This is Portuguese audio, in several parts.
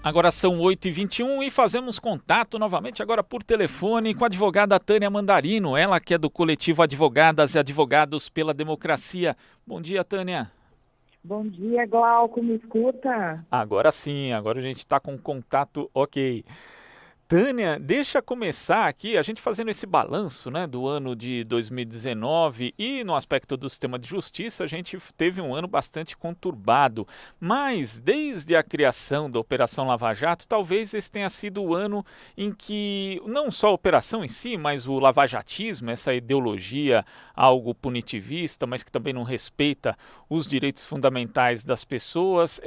Agora são 8h21 e fazemos contato novamente agora por telefone com a advogada Tânia Mandarino, ela que é do coletivo Advogadas e Advogados pela Democracia. Bom dia, Tânia. Bom dia, Glauco, me escuta? Agora sim, agora a gente está com contato ok. Tânia, deixa começar aqui a gente fazendo esse balanço, né, do ano de 2019 e no aspecto do sistema de justiça a gente teve um ano bastante conturbado, mas desde a criação da Operação Lava Jato, talvez esse tenha sido o ano em que não só a operação em si, mas o lavajatismo, essa ideologia algo punitivista, mas que também não respeita os direitos fundamentais das pessoas,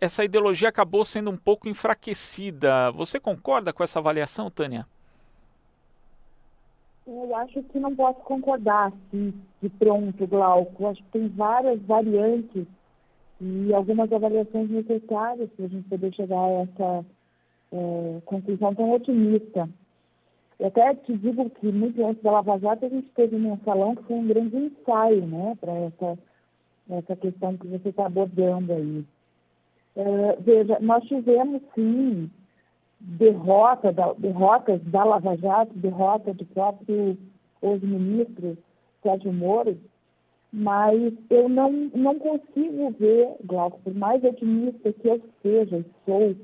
essa ideologia acabou sendo um pouco enfraquecida. Você concorda com essa avaliação, Tânia? Eu acho que não posso concordar assim, de pronto, Glauco. Acho que tem várias variantes e algumas avaliações necessárias para a gente poder chegar a essa conclusão tão otimista. Eu até te digo que muito antes da Lava Jato a gente teve um mensalão que foi um grande ensaio, né, para essa questão que você está abordando aí. Veja, nós tivemos sim derrotas da Lava Jato, derrota do próprio ex-ministro Sérgio Moro, mas eu não consigo ver, Glauco, por mais otimista que eu seja e sou,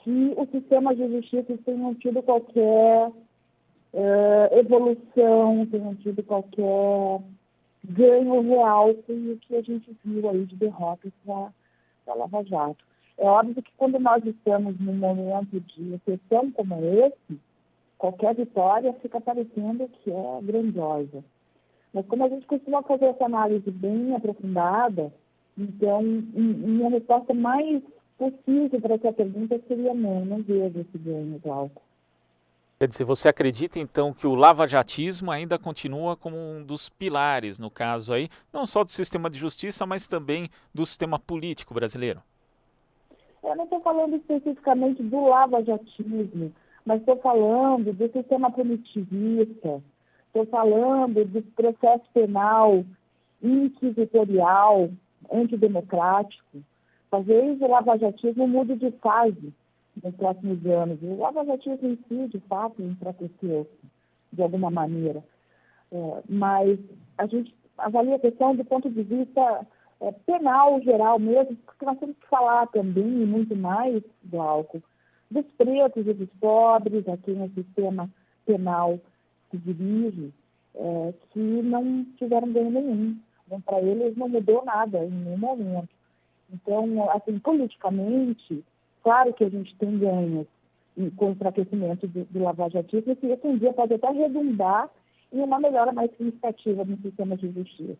que o sistema de justiça tenha tido qualquer evolução, tenha tido qualquer ganho real com o que a gente viu aí de derrotas da Lava Jato. É óbvio que quando nós estamos num momento de exceção como esse, qualquer vitória fica parecendo que é grandiosa. Mas como a gente costuma fazer essa análise bem aprofundada, então minha resposta mais possível para essa pergunta seria não vejo esse ganho, Glauco. Quer dizer, você acredita então que o lavajatismo ainda continua como um dos pilares, no caso aí, não só do sistema de justiça, mas também do sistema político brasileiro? Eu não estou falando especificamente do lavajatismo, mas estou falando do sistema punitivista, estou falando do processo penal inquisitorial, antidemocrático. Talvez o lavajatismo mude de fase nos próximos anos. O lavajatismo em si, de fato, enfraqueceu de alguma maneira. Mas a gente avalia a questão do ponto de vista penal geral mesmo, porque nós temos que falar também, e muito mais, Glauco, dos pretos e dos pobres, a quem o sistema penal se dirige, que não tiveram ganho nenhum. Então, para eles não mudou nada em nenhum momento. Então, assim, politicamente, claro que a gente tem ganhos com o enfraquecimento do lavajatismo, que esse um dia pode até redundar em uma melhora mais significativa no sistema de justiça.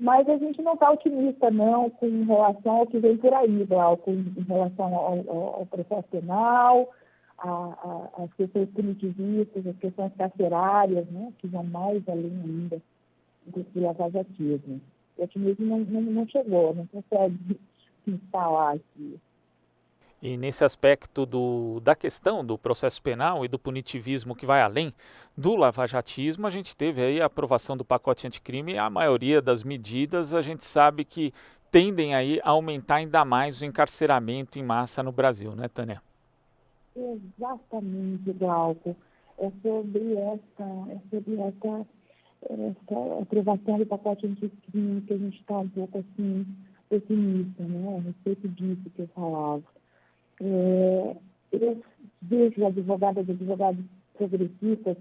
Mas a gente não está otimista, não, com relação ao que vem por aí, Glauco, em relação ao processo penal, às questões punitivistas, às questões carcerárias, né, que vão mais além ainda do lavajatismo. O otimismo não chegou, não consegue se instalar aqui. E nesse aspecto da questão do processo penal e do punitivismo que vai além do lavajatismo, a gente teve aí a aprovação do pacote anticrime e a maioria das medidas a gente sabe que tendem aí a aumentar ainda mais o encarceramento em massa no Brasil, né, Tânia? Exatamente, Glauco. Essa aprovação do pacote anticrime que a gente está um pouco assim pessimista, né, a respeito disso que eu falava. Eu vejo advogadas e advogados progressistas,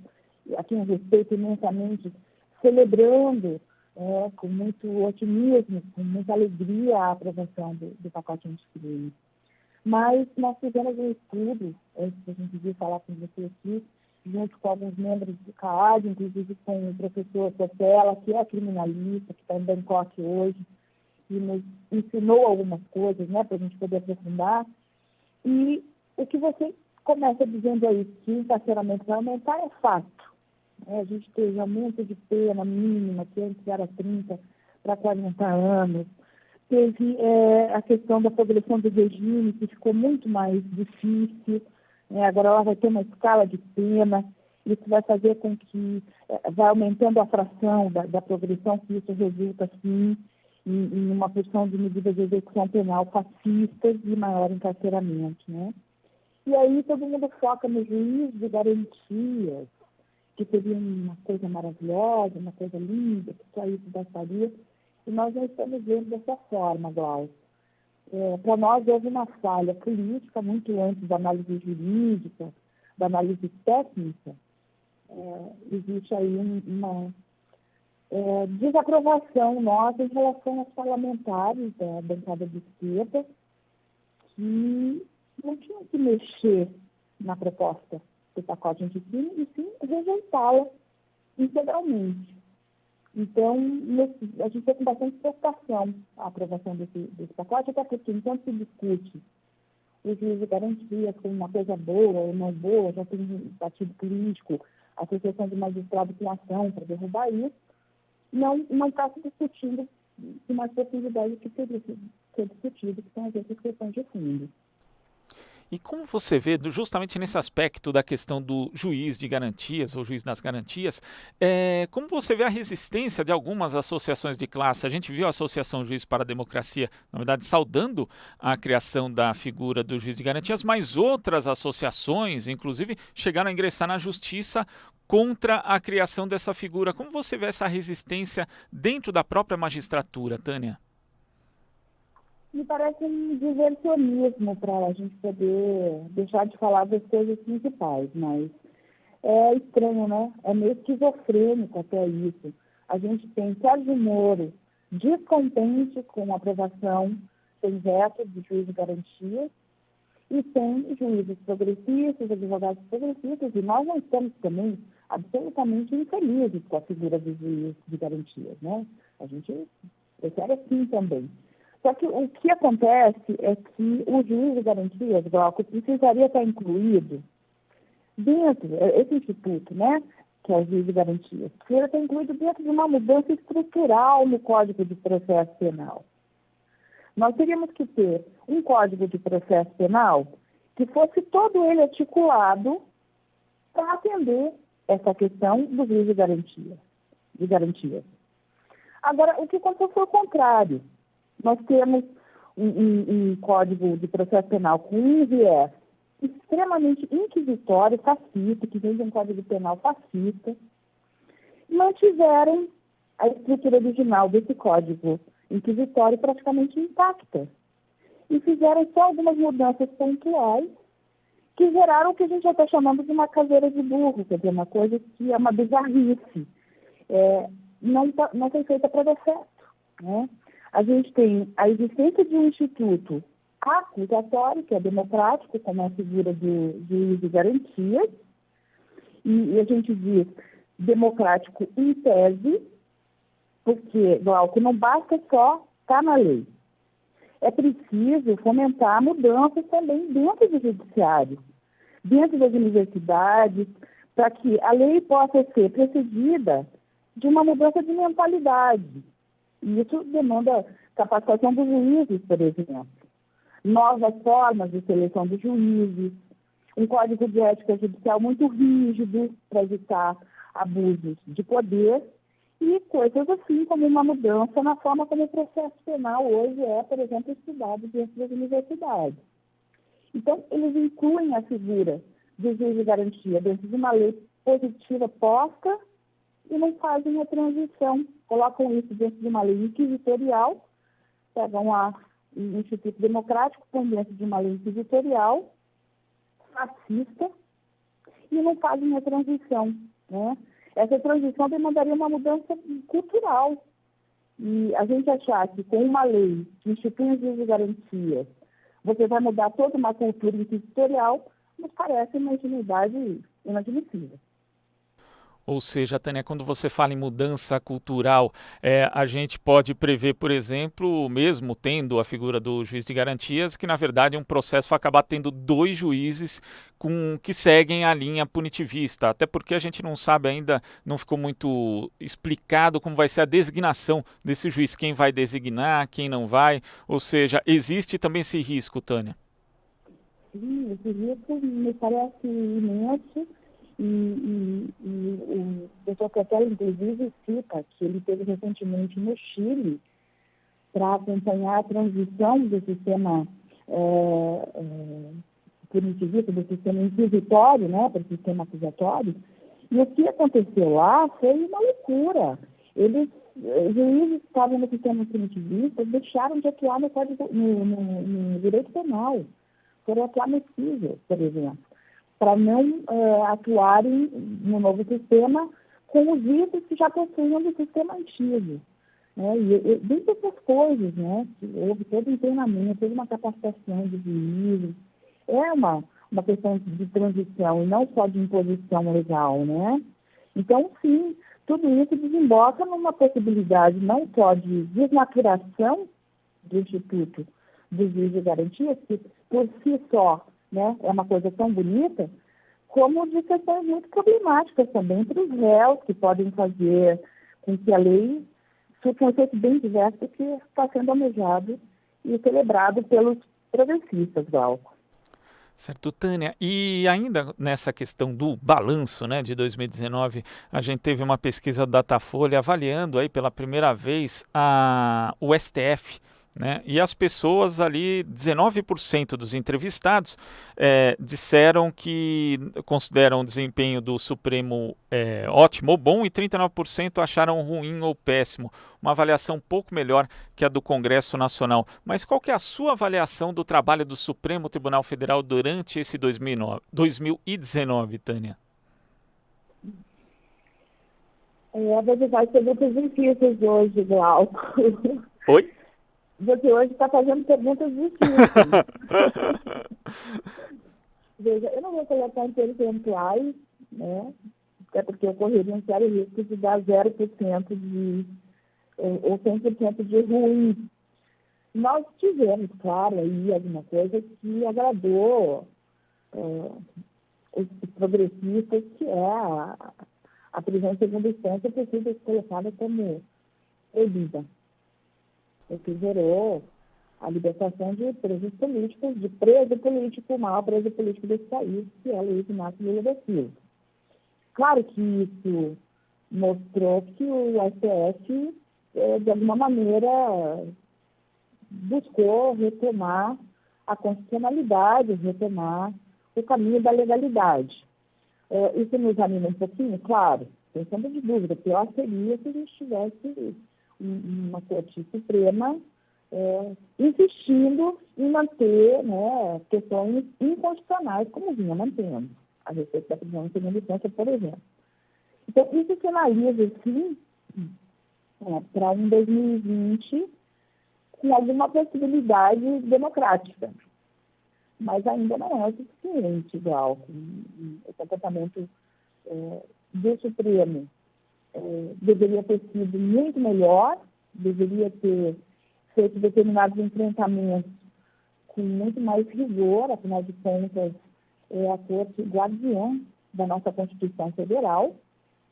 a quem eu respeito imensamente, celebrando com muito otimismo, com muita alegria a aprovação do pacote anticrime. Mas nós fizemos um estudo, antes da gente vir falar com você aqui, junto com alguns membros do CAAD, inclusive com o professor Sotela, que é criminalista, que está em Bangkok hoje, e nos ensinou algumas coisas, né, para a gente poder aprofundar. E o que você começa dizendo aí, que o encarceramento vai aumentar, é fato. A gente teve aumento de pena mínima, que antes era 30 para 40 anos. Teve a questão da progressão do regime, que ficou muito mais difícil. Agora ela vai ter uma escala de pena. Isso vai fazer com que vai aumentando a fração da progressão, que isso resulta, sim, em uma porção de medidas de execução penal fascistas e maior encarceramento, né? E aí todo mundo foca no juiz de garantias, que seria uma coisa maravilhosa, uma coisa linda, que só isso bastaria. E nós não estamos vendo dessa forma, Glaucio. Para nós houve uma falha política muito antes da análise jurídica, da análise técnica. Existe aí uma desaprovação nossa em relação aos parlamentares da bancada de esquerda, que não tinham que mexer na proposta do pacote anticrime e sim rejeitá-la integralmente. Então, a gente tem com bastante preocupação a aprovação desse pacote, até porque enquanto se discute o juiz de garantia como uma coisa boa ou não boa, já tem um partido político, a Associação de Magistrados com ação para derrubar isso, não está se discutindo uma possibilidade que teria que ser discutido, que são as outras questões de fundo. E como você vê, justamente nesse aspecto da questão do juiz de garantias, ou juiz das garantias, como você vê a resistência de algumas associações de classe? A gente viu a Associação Juiz para a Democracia, na verdade, saudando a criação da figura do juiz de garantias, mas outras associações, inclusive, chegaram a ingressar na justiça contra a criação dessa figura. Como você vê essa resistência dentro da própria magistratura, Tânia? Me parece um diversionismo para a gente poder deixar de falar das coisas principais, mas é estranho, né? É meio esquizofrênico até isso. A gente tem Sérgio Moro descontente com a aprovação sem veto de juiz de garantia e tem juízes progressistas, advogados progressistas, e nós não estamos também absolutamente infelizes com a figura do juiz de garantias, né? A gente prefere assim também. Só que o que acontece é que o juiz de garantias, Glauco, precisaria estar incluído dentro, esse instituto, né, que é o juiz de garantias, precisaria estar incluído dentro de uma mudança estrutural no Código de Processo Penal. Nós teríamos que ter um Código de Processo Penal que fosse todo ele articulado para atender essa questão do juiz de garantias. Agora, o que aconteceu foi o contrário. Nós temos um Código de Processo Penal com um viés extremamente inquisitório, fascista, que vem de um Código Penal fascista, e mantiveram a estrutura original desse Código inquisitório praticamente intacta. E fizeram só algumas mudanças pontuais que geraram o que a gente já está chamando de uma caveira de burro, quer dizer, uma coisa que é uma bizarrice. Não foi feita para dar certo, né? A gente tem a existência de um instituto acusatório, que é democrático, como a figura do juiz de garantias, e a gente diz democrático em tese, porque, Glauco, não basta só estar na lei. É preciso fomentar mudanças também dentro do judiciário, dentro das universidades, para que a lei possa ser precedida de uma mudança de mentalidade. E isso demanda capacitação dos juízes, por exemplo. Novas formas de seleção dos juízes, um código de ética judicial muito rígido para evitar abusos de poder e coisas assim como uma mudança na forma como o processo penal hoje é, por exemplo, estudado dentro das universidades. Então, eles incluem a figura do juiz de garantia dentro de uma lei positiva posta e não fazem a transição, colocam isso dentro de uma lei inquisitorial, pegam um Instituto Democrático, põem dentro de uma lei inquisitorial, fascista, e não fazem a transição, né? Essa transição demandaria uma mudança cultural. E a gente achar que com uma lei que institui os juízes de garantia, você vai mudar toda uma cultura inquisitorial, nos parece uma ingenuidade inadmissível. Ou seja, Tânia, quando você fala em mudança cultural, a gente pode prever, por exemplo, mesmo tendo a figura do juiz de garantias, que na verdade um processo vai acabar tendo dois juízes que seguem a linha punitivista, até porque a gente não sabe ainda, não ficou muito explicado como vai ser a designação desse juiz, quem vai designar, quem não vai, ou seja, existe também esse risco, Tânia? Sim, esse risco me parece imenso. E o Dr. Ketela, inclusive, cita que ele teve recentemente no Chile para acompanhar a transição do sistema punitivista, do sistema inquisitório, né, para o sistema acusatório. E o que aconteceu lá foi uma loucura. Os juízes que estavam no sistema punitivista deixaram de atuar no direito penal. Foram atuar no civil, por exemplo, para não atuarem no novo sistema com os vícios que já possuíam do sistema antigo. Né? E dentre essas coisas, né, houve todo um treinamento, toda uma capacitação de juízes. É uma questão de transição e não só de imposição legal, né? Então, sim, tudo isso desemboca numa possibilidade não só de desnaturação do Instituto do Juiz de Garantias, que por si só, né, é uma coisa tão bonita, como de questões muito problemáticas também para os réus, que podem fazer com que a lei fique um efeito bem diverso do que está sendo almejado e celebrado pelos progressistas, Glauco. Certo, Tânia. E ainda nessa questão do balanço, né, de 2019, a gente teve uma pesquisa do Datafolha avaliando aí pela primeira vez o STF, né, e as pessoas ali, 19% dos entrevistados disseram que consideram o desempenho do Supremo ótimo ou bom e 39% acharam ruim ou péssimo. Uma avaliação um pouco melhor que a do Congresso Nacional. Mas qual que é a sua avaliação do trabalho do Supremo Tribunal Federal durante esse 2019, Tânia? Você vai ter perguntas difíceis hoje, Glauco. Oi? Você hoje está fazendo perguntas difíceis. Veja, eu não vou colocar em percentuais, né? Até porque eu correria um sério risco de dar 0% ou 100% de ruim. Nós tivemos, claro, aí alguma coisa que agradou os progressistas, que é a prisão em segunda instância precisa ser colocada como proibida. O que gerou a libertação de presos políticos, de preso político, o maior preso político desse país, que é Luiz Inácio Lula da Silva. Claro que isso mostrou que o STF, de alguma maneira, buscou retomar a constitucionalidade, retomar o caminho da legalidade. Isso nos anima um pouquinho? Claro, sem sombra de dúvida. Pior seria se a gente tivesse uma Corte Suprema insistindo em manter, né, questões inconstitucionais, como vinha mantendo, a respeito da prisão em segunda instância, por exemplo. Então, isso sinaliza, sim, para um 2020 com alguma possibilidade democrática. Mas ainda não é o suficiente, igual. O comportamento do Supremo deveria ter sido muito melhor, deveria ter feito determinados enfrentamentos com muito mais rigor, afinal de contas, é a Corte guardiã da nossa Constituição Federal,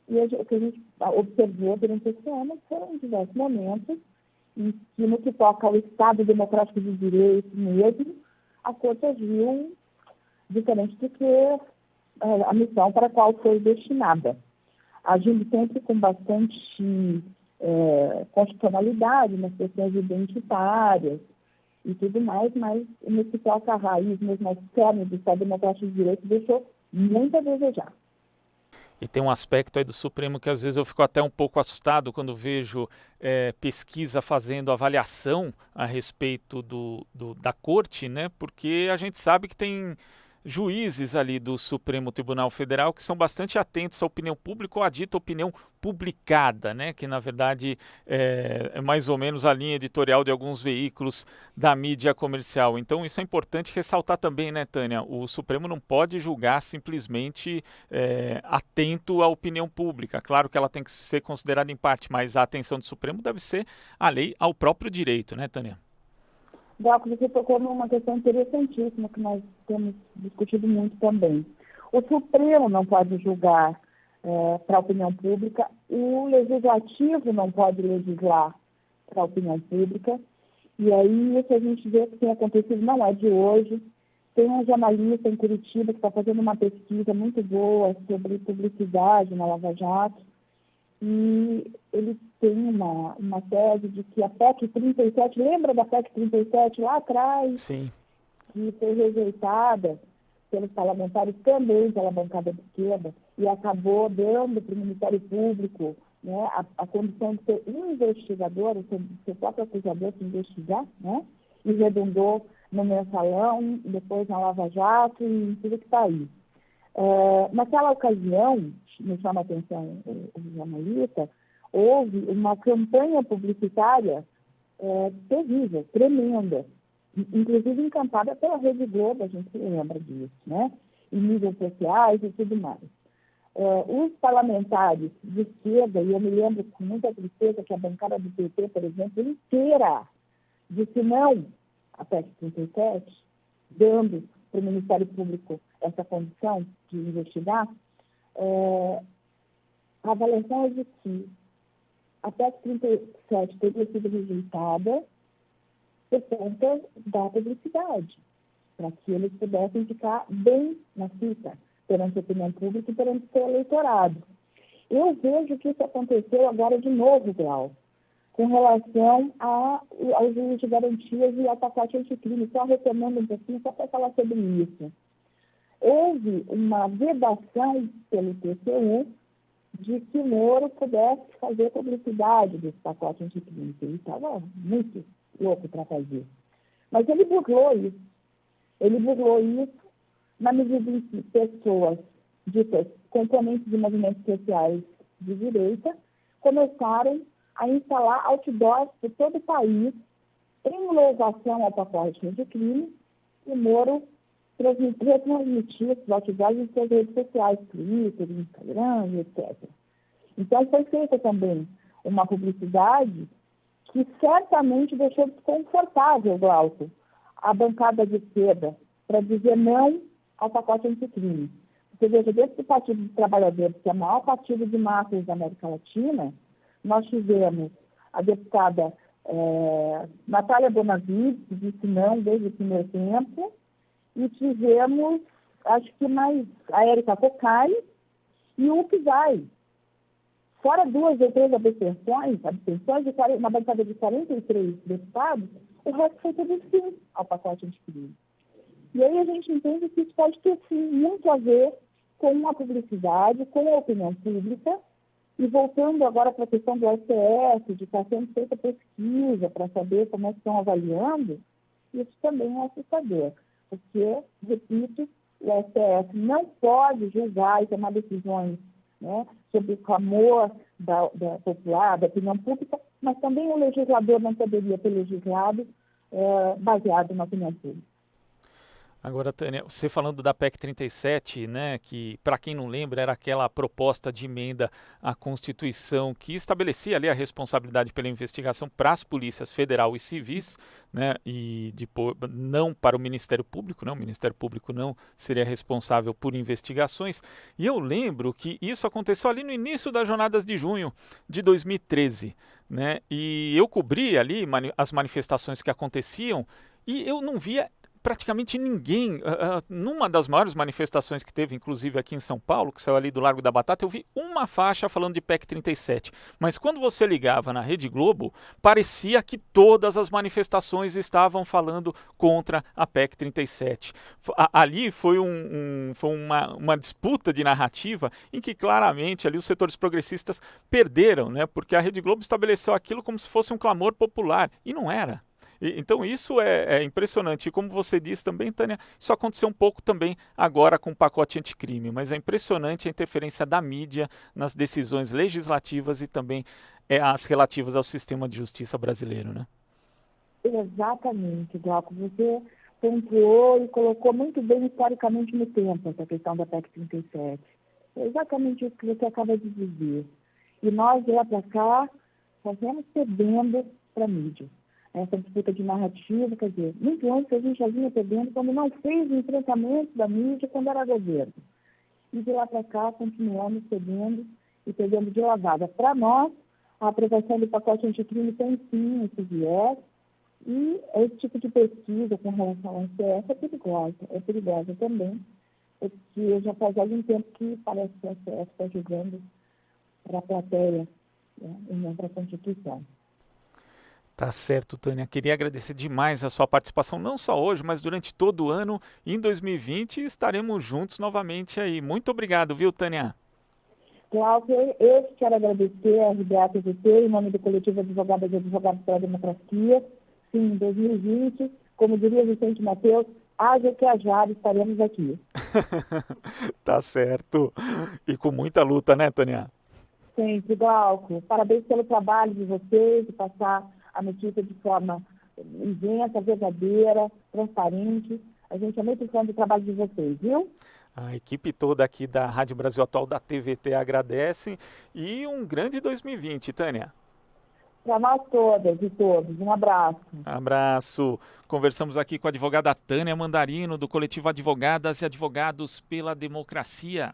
e o que a gente observou durante esse ano foram diversos momentos em que, no que toca ao Estado Democrático de Direito mesmo, a Corte agiu diferente do que a missão para a qual foi destinada, agindo sempre com bastante constitucionalidade nas questões identitárias e tudo mais, mas no que toca a raiz, mesmo ao cerne do Estado Democrático de Direito, deixou muito a desejar. E tem um aspecto aí do Supremo que às vezes eu fico até um pouco assustado quando vejo pesquisa fazendo avaliação a respeito da corte, né? Porque a gente sabe que tem juízes ali do Supremo Tribunal Federal que são bastante atentos à opinião pública ou à dita opinião publicada, né? Que na verdade é mais ou menos a linha editorial de alguns veículos da mídia comercial. Então isso é importante ressaltar também, né, Tânia? O Supremo não pode julgar simplesmente atento à opinião pública. Claro que ela tem que ser considerada em parte, mas a atenção do Supremo deve ser a lei ao próprio direito, né, Tânia? Glauco, você tocou numa questão interessantíssima que nós temos discutido muito também. O Supremo não pode julgar para a opinião pública, o Legislativo não pode legislar para a opinião pública, e aí o que a gente vê que tem acontecido não é de hoje. Tem um jornalista em Curitiba que está fazendo uma pesquisa muito boa sobre publicidade na Lava Jato, e ele tem uma tese de que a PEC 37, lembra da PEC 37 lá atrás, Sim. que foi rejeitada pelos parlamentares, também pela bancada de esquerda, e acabou dando para o Ministério Público, né, a condição de ser investigador, de ser próprio acusador de investigar, né, e redundou no Mensalão, depois na Lava Jato e em tudo que está aí. Naquela ocasião, me chama a atenção o jornalista, houve uma campanha publicitária terrível, tremenda, inclusive encantada pela Rede Globo, a gente se lembra disso, né? Em mídias sociais e tudo mais. Os parlamentares de esquerda, e eu me lembro com muita tristeza que a bancada do PT, por exemplo, inteira disse não à PEC 37, dando para o Ministério Público essa condição de investigar, a avaliação é de que a PEC 37 teria sido rejeitada por conta da publicidade, para que eles pudessem ficar bem na fita perante a opinião pública e perante o seu eleitorado. Eu vejo que isso aconteceu agora de novo, Glau, com relação aos juízes de garantias e ao pacote anticrime. Só retomando um pouquinho, só para falar sobre isso. Houve uma vedação pelo TCU de que o Moro pudesse fazer publicidade desse pacote anticrime. Ele estava muito louco para fazer. Mas ele burlou isso. Ele burlou isso na medida em que pessoas ditas componentes de movimentos sociais de direita começaram a instalar outdoors por todo o país em louvação ao pacote anticrime, e Moro retransmitiu esses outdoors em suas redes sociais, Twitter, Instagram, etc. Então, foi feita também uma publicidade que certamente deixou desconfortável, Glauco, a bancada de esquerda, para dizer não ao pacote anticrime. Você veja, desse Partido dos Trabalhadores, que é o maior partido de massas da América Latina, nós tivemos a deputada Natália Bonavides, que disse não desde o primeiro tempo, e tivemos, acho que mais, a Érica Cocai e o Pizai. Fora 2 ou 3 abstenções na bancada de 43 deputados, o resto foi tudo sim ao pacote anticrime. E aí a gente entende que isso pode ter, sim, muito a ver com a publicidade, com a opinião pública, e voltando agora para a questão do STF, de estar sendo feita pesquisa para saber como é que estão avaliando, isso também é assustador, porque, repito, o STF não pode julgar e tomar decisões, né, sobre o clamor da popular, da opinião pública, mas também o legislador não poderia ter legislado baseado na opinião pública. Agora, Tânia, você falando da PEC 37, né, que, para quem não lembra, era aquela proposta de emenda à Constituição que estabelecia ali a responsabilidade pela investigação para as polícias federal e civis, né, e não para o Ministério Público, né, o Ministério Público não seria responsável por investigações. E eu lembro que isso aconteceu ali no início das jornadas de junho de 2013, né, e eu cobri ali as manifestações que aconteciam e eu não via praticamente ninguém, numa das maiores manifestações que teve, inclusive aqui em São Paulo, que saiu ali do Largo da Batata, eu vi uma faixa falando de PEC 37. Mas quando você ligava na Rede Globo, parecia que todas as manifestações estavam falando contra a PEC 37. Ali foi uma disputa de narrativa em que claramente ali os setores progressistas perderam, né? Porque a Rede Globo estabeleceu aquilo como se fosse um clamor popular, e não era. Então isso é impressionante. E como você disse também, Tânia, isso aconteceu um pouco também agora com o pacote anticrime, mas é impressionante a interferência da mídia nas decisões legislativas e também as relativas ao sistema de justiça brasileiro, né? Exatamente, Glauco. Você pontuou e colocou muito bem historicamente no tempo essa questão da PEC 37. É exatamente isso que você acaba de dizer. E nós, de lá para cá, só vamos perdendo para a mídia. Essa disputa de narrativa, quer dizer, muito antes a gente já vinha perdendo quando não fez o enfrentamento da mídia quando era governo. E de lá para cá continuamos perdendo e perdendo de lavada. Para nós, a aprovação do pacote anticrime tem sim esse viés, e esse tipo de pesquisa com relação ao STF é perigosa também, porque já faz algum tempo que parece que o STF está jogando para a plateia, né, e não para a Constituição. Tá certo, Tânia. Queria agradecer demais a sua participação, não só hoje, mas durante todo o ano. Em 2020 estaremos juntos novamente aí. Muito obrigado, viu, Tânia? Cláudio, eu quero agradecer a RBA TVT, em nome do Coletivo Advogadas e Advogados pela Democracia. Sim, em 2020, como diria Vicente Mateus, haja que hajar, estaremos aqui. Tá certo. E com muita luta, né, Tânia? Sempre, Glauco. Parabéns pelo trabalho de vocês, de passar a notícia de forma isenta, verdadeira, transparente. A gente é muito fã do trabalho de vocês, viu? A equipe toda aqui da Rádio Brasil Atual da TVT agradece e um grande 2020, Tânia. Para nós todas e todos, um abraço. Abraço. Conversamos aqui com a advogada Tânia Mandarino, do coletivo Advogadas e Advogados pela Democracia.